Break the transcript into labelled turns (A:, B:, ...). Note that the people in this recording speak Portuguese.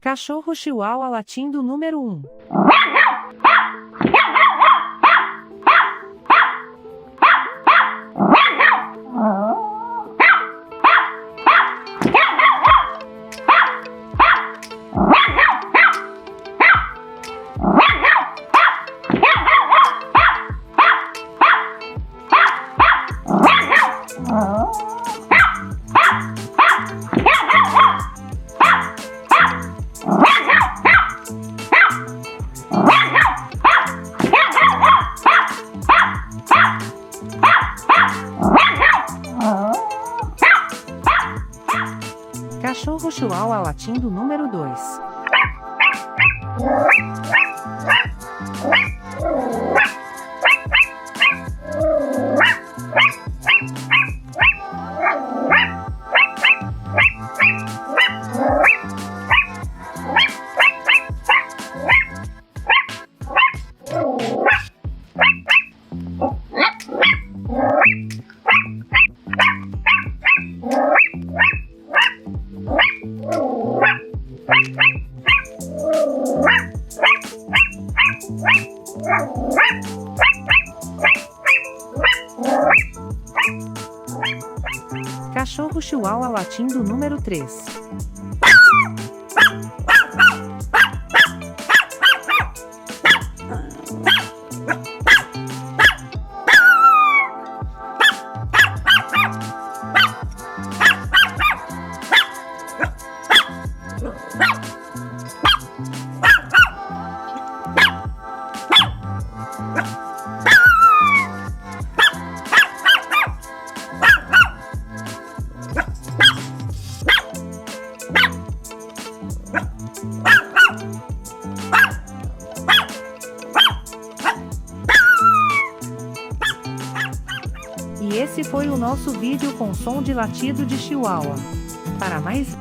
A: Cachorro Chihuahua Latindo número 1. Cachorro Chihuahua Latindo número 2. Cachorro Chihuahua Latindo número 3. E esse foi o nosso vídeo com som de latido de Chihuahua. Para mais